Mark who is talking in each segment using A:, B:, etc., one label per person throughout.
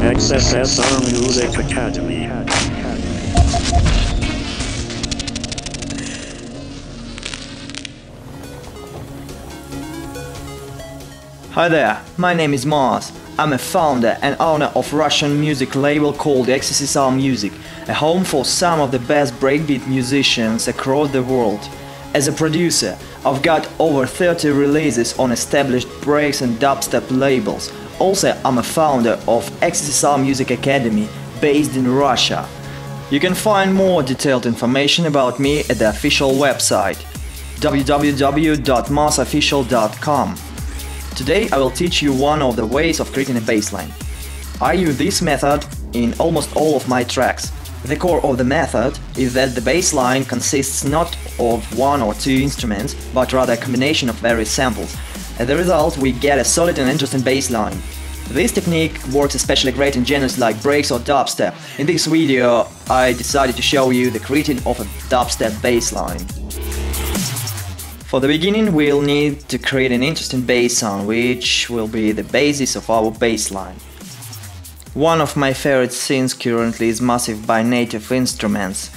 A: XSSR Music Academy.
B: Hi there, my name is Mars. I'm a founder and owner of Russian music label called XSSR Music, a home for some of the best breakbeat musicians across the world. As a producer, I've got over 30 releases on established breaks and dubstep labels. Also, I'm a founder of XSSR Music Academy, based in Russia. You can find more detailed information about me at the official website www.marsofficial.com. Today I will teach you one of the ways of creating a bassline. I use this method in almost all of my tracks. The core of the method is that the bassline consists not of one or two instruments, but rather a combination of various samples. As a result, we get a solid and interesting bassline. This technique works especially great in genres like breaks or dubstep. In this video, I decided to show you the creating of a dubstep bassline. For the beginning, we'll need to create an interesting bass sound, which will be the basis of our bassline. One of my favorite synths currently is Massive by Native Instruments.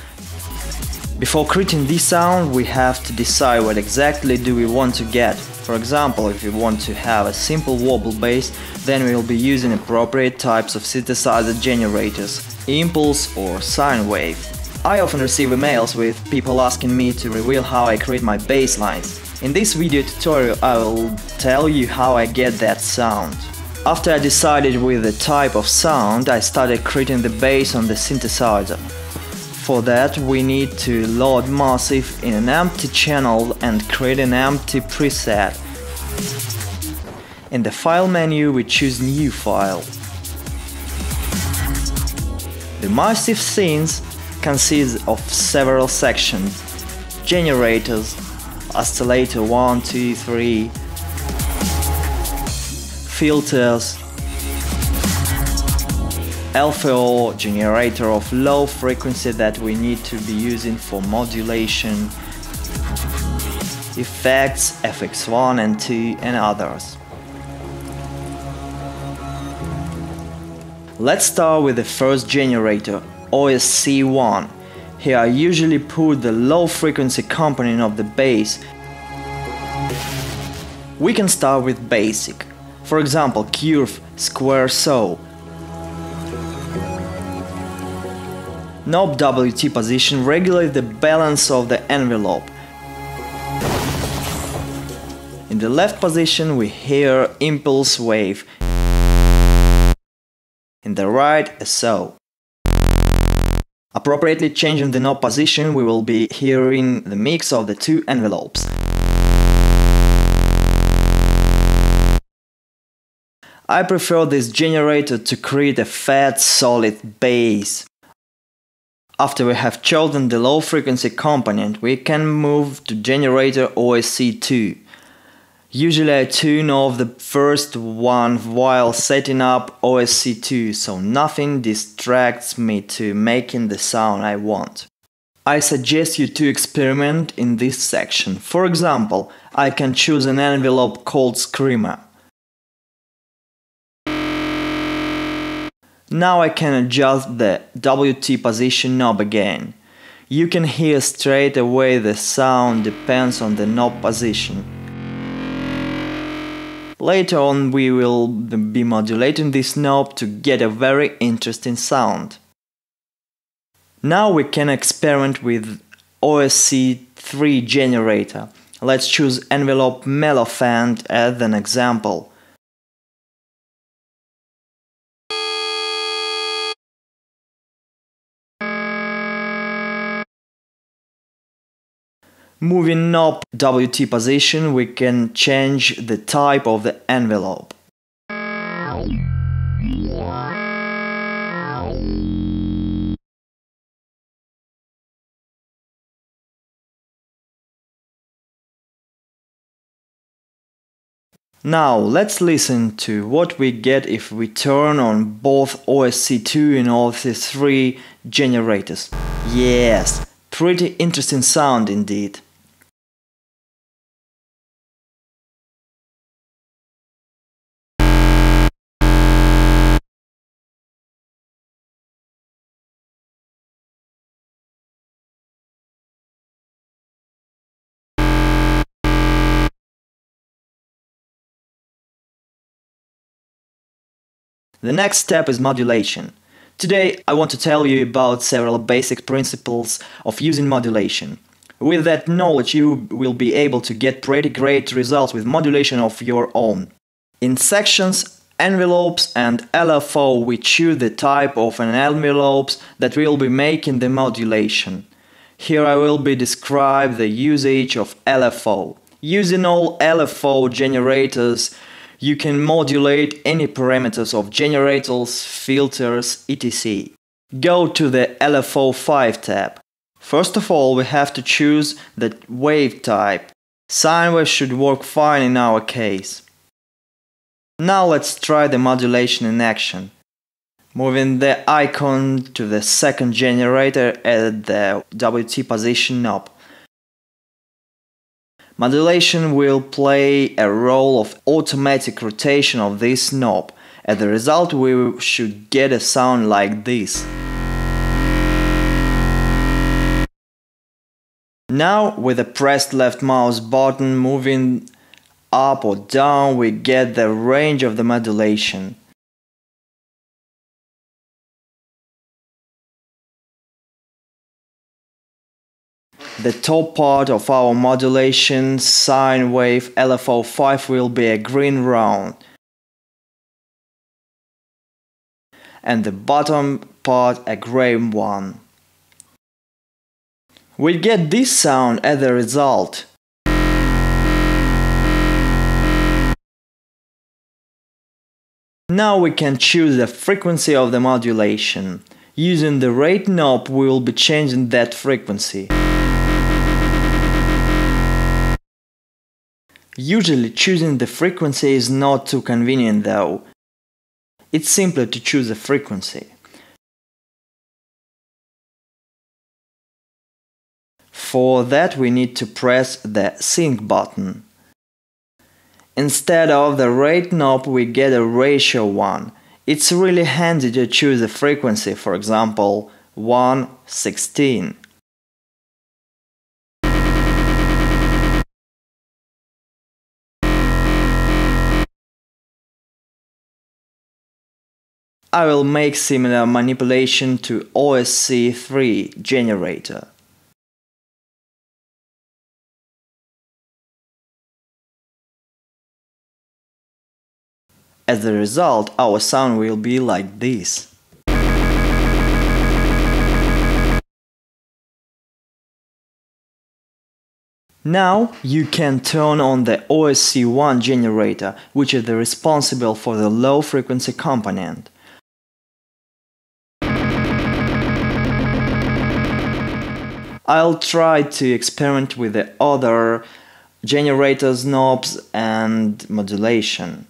B: Before creating this sound, we have to decide what exactly do we want to get. For example, if we want to have a simple wobble bass, then we will be using appropriate types of synthesizer generators, impulse or sine wave. I often receive emails with people asking me to reveal how I create my bass lines. In this video tutorial I will tell you how I get that sound. After I decided with the type of sound, I started creating the bass on the synthesizer. For that we need to load Massive in an empty channel and create an empty preset. In the file menu we choose New File. The Massive synths consists of several sections: generators, oscillator 1, 2, 3, filters, LFO, generator of low frequency that we need to be using for modulation, effects, FX1 and 2 and others. Let's start with the first generator, OSC1. Here I usually put the low frequency component of the bass. We can start with basic. For example, curve, square saw. Knob WT position regulates the balance of the envelope. In the left position we hear impulse wave. In the right, a saw. Appropriately changing the knob position, we will be hearing the mix of the two envelopes. I prefer this generator to create a fat, solid bass. After we have chosen the low frequency component, we can move to generator OSC2. Usually I tune off the first one while setting up OSC2, so nothing distracts me to making the sound I want. I suggest you to experiment in this section. For example, I can choose an envelope called Screamer. Now I can adjust the WT position knob again. You can hear straight away the sound depends on the knob position. Later on we will be modulating this knob to get a very interesting sound. Now we can experiment with OSC3 generator. Let's choose envelope Mellowfant as an example. Moving knob WT position, we can change the type of the envelope. Now let's listen to what we get if we turn on both OSC2 and OSC3 generators. Yes, pretty interesting sound indeed. The next step is modulation. Today I want to tell you about several basic principles of using modulation. With that knowledge you will be able to get pretty great results with modulation of your own. In sections, envelopes and LFO we choose the type of an envelopes that will be making the modulation. Here I will be describe the usage of LFO. Using all LFO generators you can modulate any parameters of generators, filters, etc. Go to the LFO 5 tab. First of all, we have to choose the wave type. Sine wave should work fine in our case. Now let's try the modulation in action. Moving the icon to the second generator at the WT position knob. Modulation will play a role of automatic rotation of this knob. As a result, we should get a sound like this. Now, with the pressed left mouse button moving up or down, we get the range of the modulation. The top part of our modulation sine wave LFO5 will be a green round, and the bottom part a grey one. We get this sound as a result. Now we can choose the frequency of the modulation. Using the rate knob we will be changing that frequency. Usually choosing the frequency is not too convenient though. It's simpler to choose a frequency. For that we need to press the sync button. Instead of the rate knob we get a ratio one. It's really handy to choose a frequency, for example 1/16. I will make similar manipulation to OSC3 generator. As a result, our sound will be like this. Now you can turn on the OSC1 generator, which is responsible for the low frequency component. I'll try to experiment with the other generators, knobs and modulation.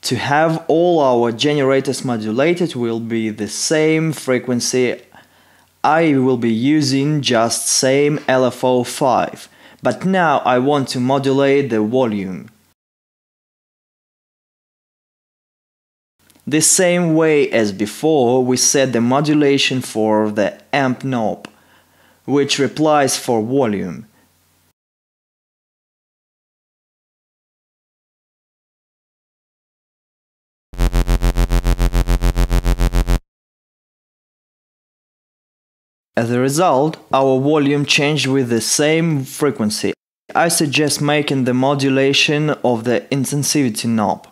B: To have all our generators modulated will be the same frequency. I will be using just same LFO5, but now I want to modulate the volume. The same way as before, we set the modulation for the amp knob, which replies for volume. As a result, our volume changed with the same frequency. I suggest making the modulation of the intensivity knob.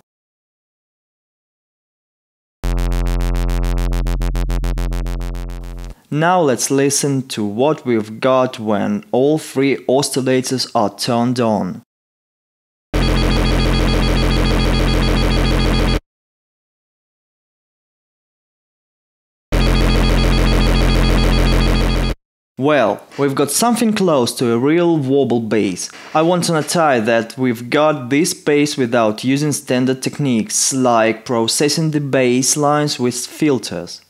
B: Now let's listen to what we've got when all three oscillators are turned on. Well, we've got something close to a real wobble bass. I want to notice that we've got this bass without using standard techniques like processing the bass lines with filters.